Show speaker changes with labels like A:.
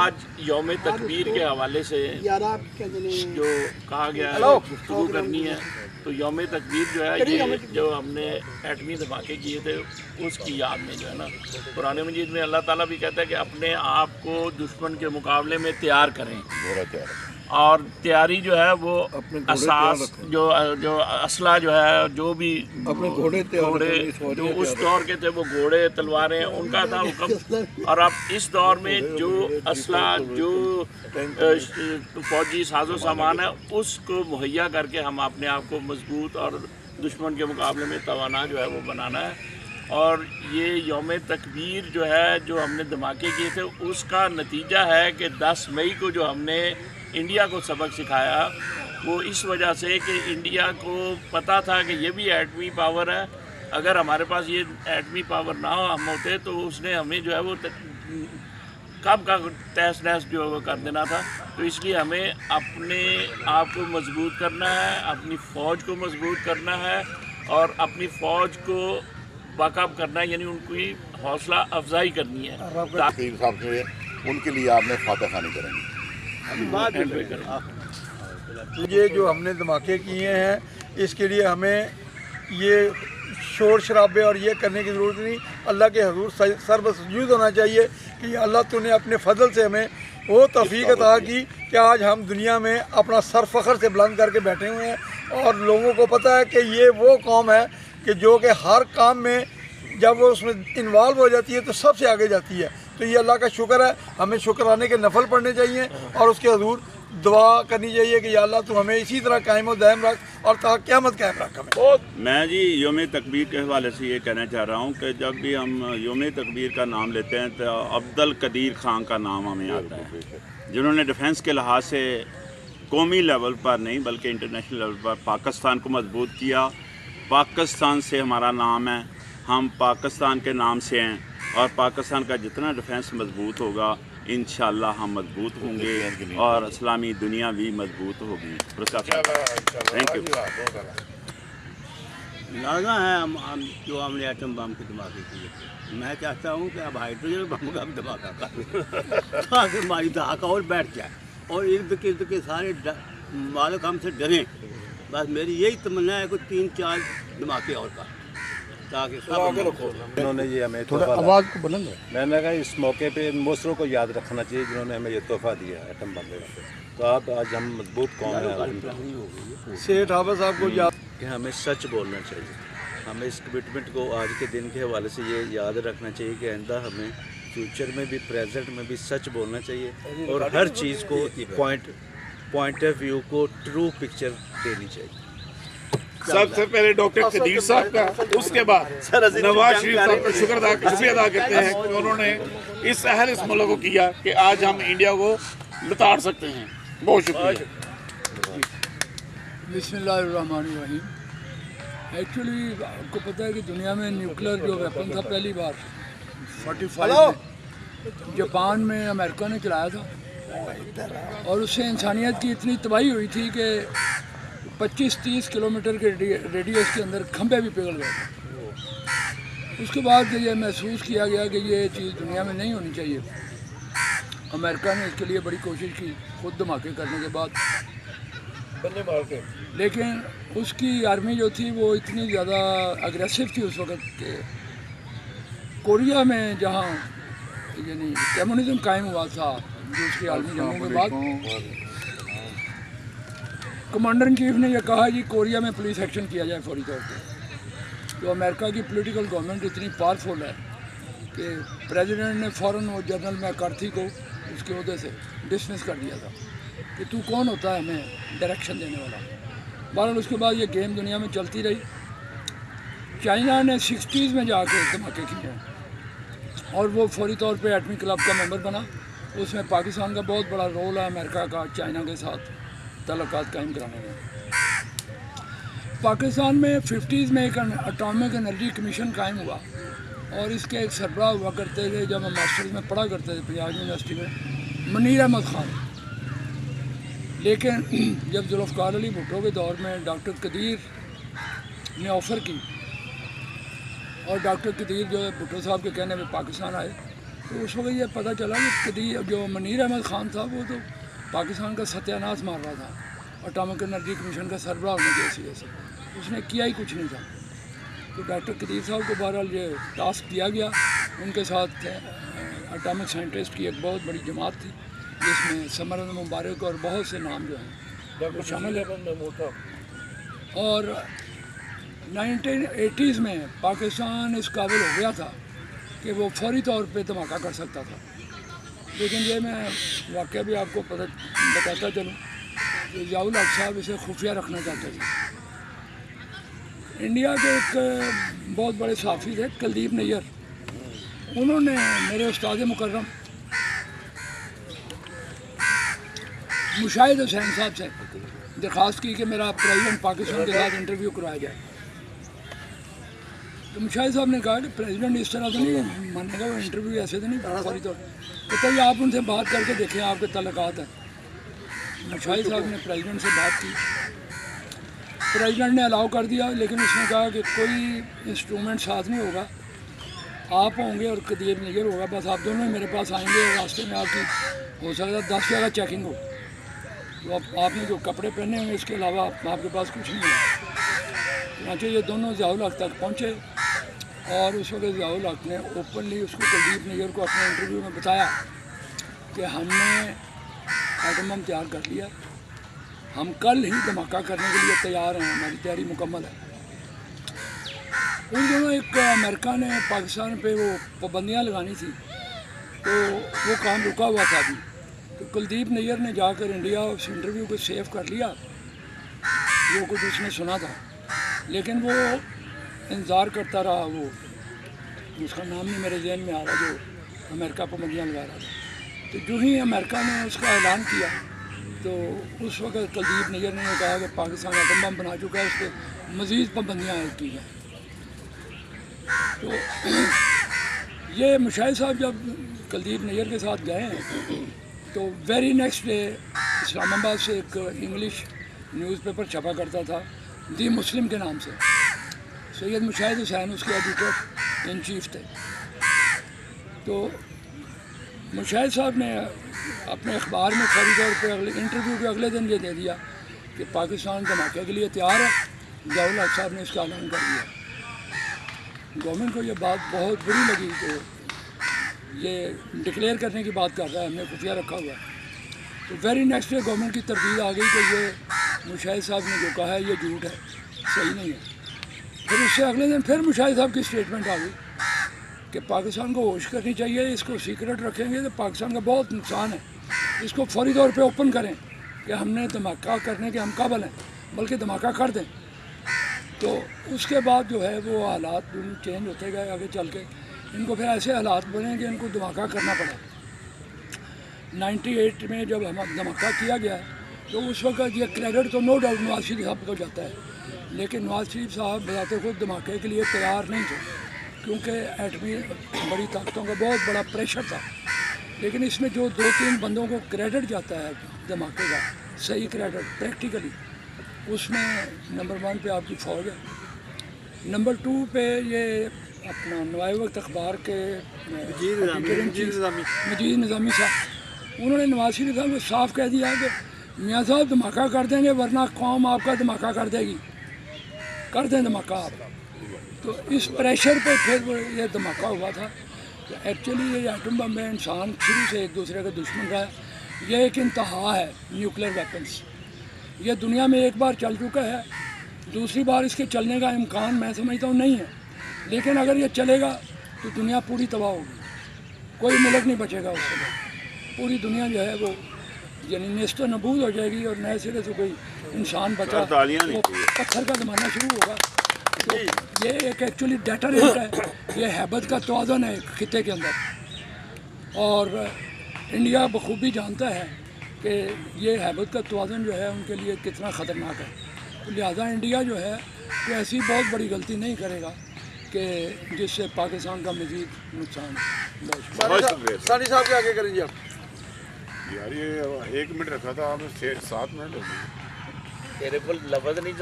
A: آج یوم تکبیر کے حوالے سے جو کہا گیا ہے گفتگو کرنی ہے، تو یوم تکبیر جو ہے یہ جو ہم نے ایٹمی دھماکے کیے تھے اس کی یاد میں جو ہے نا، قرآن مجید میں اللہ تعالیٰ بھی کہتا ہے کہ اپنے آپ کو دشمن کے مقابلے میں تیار کریں، اور تیاری جو ہے وہ اساس جو اسلحہ جو ہے جو بھی اپنے گھوڑے جو اس دور کے تھے وہ گھوڑے تلواریں ان کا تھا حکم، اور اب اس دور میں جو اسلحہ جو فوجی ساز و سامان ہے اس کو مہیا کر کے ہم اپنے آپ کو مضبوط اور دشمن کے مقابلے میں توانا جو ہے وہ بنانا ہے۔ اور یہ یوم تکبیر جو ہے جو ہم نے دھماکے کیے تھے اس کا نتیجہ ہے کہ 10 مئی کو جو ہم نے انڈیا کو سبق سکھایا وہ اس وجہ سے کہ انڈیا کو پتہ تھا کہ یہ بھی ایٹمی پاور ہے، اگر ہمارے پاس یہ ایٹمی پاور نہ ہم ہوتے تو اس نے ہمیں جو ہے وہ کب کا تہس نہس جو ہے وہ کر دینا تھا۔ تو اس لیے ہمیں اپنے آپ کو مضبوط کرنا ہے، اپنی فوج کو مضبوط کرنا ہے اور اپنی فوج کو باقاعدہ کرنا ہے، یعنی ان کی حوصلہ افزائی کرنی ہے۔
B: صاحب جو ہے ان کے لیے آپ نے فاتح خوانی کریں گے؟
C: یہ جو ہم نے دھماکے کیے ہیں اس کے لیے ہمیں یہ شور شرابے اور یہ کرنے کی ضرورت نہیں، اللہ کے حضور سر بسجود ہونا چاہیے کہ اللہ تو نے اپنے فضل سے ہمیں وہ توفیق عطا کی کہ آج ہم دنیا میں اپنا سر فخر سے بلند کر کے بیٹھے ہوئے ہیں، اور لوگوں کو پتہ ہے کہ یہ وہ قوم ہے کہ جو کہ ہر کام میں جب وہ اس میں انوالو ہو جاتی ہے تو سب سے آگے جاتی ہے۔ تو یہ اللہ کا شکر ہے، ہمیں شکرانے کے نفل پڑھنے چاہیے اور اس کے حضور دعا کرنی چاہیے کہ یا اللہ تو ہمیں اسی طرح قائم و دائم رکھ اور تا قیامت قائم رکھ ہمیں۔
D: میں جی یوم تکبیر کے حوالے سے یہ کہنا چاہ رہا ہوں کہ جب بھی ہم یوم تکبیر کا نام لیتے ہیں تو عبد القدیر خان کا نام ہمیں آتا ہے، جنہوں نے ڈیفنس کے لحاظ سے قومی لیول پر نہیں بلکہ انٹرنیشنل لیول پر پاکستان کو مضبوط کیا۔ پاکستان سے ہمارا نام ہے، ہم پاکستان کے نام سے ہیں، اور پاکستان کا جتنا ڈیفنس مضبوط ہوگا انشاءاللہ ہم مضبوط ہوں گے اور اسلامی دنیا بھی مضبوط ہوگی۔ Thank you.
E: لازم ہے ہم جو ہم نے ایٹم بم کے دھماکے کیے، میں چاہتا ہوں کہ اب ہائیڈروجن بم کا بھی دھماکہ کریں تاکہ ہماری دھاکہ اور بیٹھ جائے اور ارد گرد کے سارے مالک ہم سے ڈریں۔ بس میری یہی تمنا ہے کہ 3-4 دھماکے اور کا تاکہ
F: انہوں نے یہ ہمیں
C: آواز کو بلند ہے۔
F: میں نے کہا اس موقع پہ ان موسروں کو یاد رکھنا چاہیے جنہوں نے ہمیں یہ تحفہ دیا ہے ایٹم بم کا۔ تو آج ہم مضبوط قوم ہیں،
C: سیٹھ حافظ صاحب کو یاد
G: کہ ہمیں سچ بولنا چاہیے، ہمیں اس کمٹمنٹ کو آج کے دن کے حوالے سے یہ یاد رکھنا چاہیے کہ آئندہ ہمیں فیوچر میں بھی پریزنٹ میں بھی سچ بولنا چاہیے اور ہر چیز کو پوائنٹ آف ویو کو ٹرو پکچر دینی چاہیے۔
B: سب سے پہلے ڈاکٹر قدیر صاحب کا، اس کے بعد نواز شریف صاحب کا شکریہ ادا کرتے ہیں کہ انہوں نے اس اہل اس ملک کو کیا کہ آج ہم انڈیا کو لتاڑ سکتے ہیں۔ بہت شکریہ۔
H: بسم اللہ الرحمن الرحیم۔ ایکچولی آپ کو پتہ ہے کہ دنیا میں نیوکلر جو ویپن تھا پہلی بار 45 میں جاپان میں امریکہ نے چلایا تھا، اور اس سے انسانیت کی اتنی تباہی ہوئی تھی کہ 25-30 کلومیٹر کے ریڈیس کے اندر کھمبے بھی پگھل گئے تھے۔ اس کے بعد یہ محسوس کیا گیا کہ یہ چیز دنیا میں نہیں ہونی چاہیے۔ امریکہ نے اس کے لیے بڑی کوشش کی خود دھماکے کرنے کے بعد، لیکن اس کی آرمی جو تھی وہ اتنی زیادہ اگریسو تھی اس وقت کہ کوریا میں جہاں یعنی کمیونزم قائم ہوا تھا دوسری عالمی جنگوں کے بعد، کمانڈر ان چیف نے یہ کہا جی کوریا میں پولیس ایکشن کیا جائے فوری طور پہ۔ تو امریکہ کی پولیٹیکل گورنمنٹ اتنی پاورفل ہے کہ پریزیڈنٹ نے فوراً وہ جنرل میکارتھی کو اس کے عہدے سے ڈسمس کر دیا تھا کہ تو کون ہوتا ہے ہمیں ڈائریکشن دینے والا۔ بہرحال اس کے بعد یہ گیم دنیا میں چلتی رہی۔ چائنا نے 60s میں جا کے دھماکے کیے ہیں اور وہ فوری طور پہ ایٹمی کلب کا ممبر بنا۔ اس میں پاکستان کا بہت بڑا رول ہے امریکہ کا چائنا کے ساتھ تعلقات قائم کرانے میں۔ پاکستان میں 50s میں ایک اٹامک انرجی کمیشن قائم ہوا اور اس کے ایک سربراہ ہوا کرتے تھے جب ہم ماسٹرز میں پڑھا کرتے تھے پنجاب یونیورسٹی میں، منیر احمد خان۔ لیکن جب ذوالفقار علی بھٹو کے دور میں ڈاکٹر قدیر نے آفر کی اور ڈاکٹر قدیر جو ہے بھٹو صاحب کے کہنے پہ پاکستان آئے तो उस वक्त ये पता चला कि जो मनीर अहमद ख़ान था वो तो पाकिस्तान का सत्यानाश मार रहा था, एटॉमिक एनर्जी कमीशन का सरबराह होने के हैसियत से, उसने किया ही कुछ नहीं था। तो डॉक्टर कदीर साहब को बहरहाल ये टास्क दिया गया। उनके साथ एटॉमिक साइंटिस्ट की एक बहुत बड़ी जमात थी जिसमें समर मुबारक और बहुत से नाम जो हैं शामिल है। और 1980s में पाकिस्तान इस काबिल हो गया था कि वो फौरी तौर पे धमाका कर सकता था। लेकिन ये मैं वाक़या भी आपको बताता चलूँ कि ज़ियाउल हक साहब इसे खुफिया रखना चाहते थे। इंडिया के एक बहुत बड़े सहाफ़ी थे कुलदीप नैयर, उन्होंने मेरे उस्ताद मुकर्रम मुशाहिद हुसैन साहब से दरख्वास्त की कि मेरा प्रेसिडेंट पाकिस्तान के साथ इंटरव्यू करवाया जाए। तो मुशाहिद साहब ने कहा कि प्रेसिडेंट इस तरह तो नहीं मानेगा, वो इंटरव्यू ऐसे तो नहीं फौरी तौर तो कहीं आप उनसे बात करके देखें, आपके तल्लुकात हैं। मुशाहिद साहब ने प्रेसिडेंट से बात की, प्रेसिडेंट ने अलाउ कर दिया, लेकिन उसने कहा कि कोई इंस्ट्रूमेंट साथ नहीं होगा, आप होंगे और कदीर नैयर होगा, बस आप दोनों ही मेरे पास आएंगे और रास्ते में आपकी हो सकता है 10 जगह चेकिंग हो, तो आपने जो कपड़े पहने होंगे इसके अलावा आपके पास कुछ नहीं है। चुनांचे ये दोनों ज़ियाउल हक तक पहुँचे और उस वक्त ज़ियाउल हक ने ओपनली उसको कुलदीप नैयर को अपने इंटरव्यू में बताया कि हमने एटम बम तैयार कर लिया, हम कल ही धमाका करने के लिए तैयार हैं, हमारी तैयारी मुकम्मल है। उन दिनों एक अमेरिका ने पाकिस्तान पे वो पाबंदियाँ लगानी थी, तो वो काम रुका हुआ था अभी। तो कुलदीप नैयर ने जाकर इंडिया उस इंटरव्यू को सेव कर लिया, जो कुछ उसने सुना था, लेकिन वो इंतज़ार करता रहा। वो उसका नाम नहीं मेरे जहन में आ रहा, जो अमेरिका पाबंदियाँ लगा रहा था। तो जो ही अमेरिका ने उसका ऐलान किया तो उस वक्त कुलदीप नैयर ने कहा कि पाकिस्तान एटम बम बना चुका है, उस पर मज़ीद पाबंदियाँ आयद की हैं। तो ये मुशाहिद साहब जब कुलदीप नैयर के साथ गए हैं तो वेरी नेक्स्ट डे इस्लामाबाद से एक इंग्लिश न्यूज़पेपर छपा करता था दी मुस्लिम के नाम से, सैयद मुशाहिद हुसैन उसके एडिटर इन चीफ थे। तो मुशाहिद साहब ने अपने अखबार में फौरी तौर पर अगले इंटरव्यू के अगले दिन ये दे दिया कि पाकिस्तान धमाके के लिए तैयार है। ज़ियाउल हक साहब ने इसका ऐलान कर दिया। गवर्नमेंट को ये बात बहुत बुरी लगी कि ये डिक्लेयर करने की बात कर रहा है, हमने खुफिया रखा हुआ है। तो वेरी नेक्स्ट डे गवर्नमेंट की तरदीद आ गई कि ये मुशाहिद साहब ने जो कहा है ये झूठ है, सही नहीं है। फिर उससे अगले दिन फिर मुशाहिद साहब की स्टेटमेंट आ गई कि पाकिस्तान को होश करनी चाहिए, इसको सीक्रेट रखेंगे तो पाकिस्तान का बहुत नुकसान है, इसको फौरी तौर पे ओपन करें कि हमने धमाका करने के हम काबिल हैं, बल्कि धमाका कर दें। तो उसके बाद जो है वो हालात चेंज होते गए आगे चल के, इनको फिर ऐसे हालात बने कि इनको धमाका करना पड़ा। 98 में जब हम धमाका किया गया तो उस वक्त ये क्रेडिट तो नो डाउट नवाज शरीफ साहब को जाता है, लेकिन नवाज शरीफ साहब बताते खुद धमाके के लिए तैयार नहीं थे, क्योंकि एटमी बड़ी ताकतों का बहुत बड़ा प्रेशर था। लेकिन इसमें जो 2-3 बंदों को क्रेडिट जाता है धमाके का, सही क्रेडिट प्रैक्टिकली, उसमें नंबर 1 पे आपकी फ़ौज है, नंबर 2 पे ये अपना नवाए वक्त अखबार के मजीद निज़ामी साहब, उन्होंने नवाज शरीफ साहब को साफ कह दिया कि मियाँ साहब धमाका कर देंगे वरना कौम आपका धमाका कर देगी, कर दें धमाका आप। तो इस प्रेशर पे फिर ये धमाका हुआ था। तो एक्चुअली ये एटम बम में इंसान शुरू से एक दूसरे का दुश्मन रहा है। ये एक इंतहा है न्यूक्लियर वेपन्स, ये दुनिया में एक बार चल चुका है, दूसरी बार इसके चलने का इम्कान मैं समझता हूँ नहीं है। लेकिन अगर ये चलेगा तो दुनिया पूरी तबाह होगी, कोई मुल्क नहीं बचेगा उससे, पूरी दुनिया जो है वो यानी नेस्तो नबूद हो जाएगी और नए सिरे से कोई इंसान बचा वो पत्थर का ज़माना शुरू होगा। तो ये एक एक्चुअली डेटरेंट है, ये हैबत का तवाज़ुन है खिते के अंदर, और इंडिया बखूबी जानता है कि ये हैबत का तवाज़ुन जो है उनके लिए कितना ख़तरनाक है। तो लिहाजा इंडिया जो है कोई ऐसी बहुत बड़ी गलती नहीं करेगा कि जिससे पाकिस्तान का मज़ीद नुकसान हो।
C: सानी साहब क्या आगे करेंगे आप?
B: यार ये 1 मिनट रखा था, आपने 7 मिनट हो गए।
A: तेरे को लफ्ज़ नहीं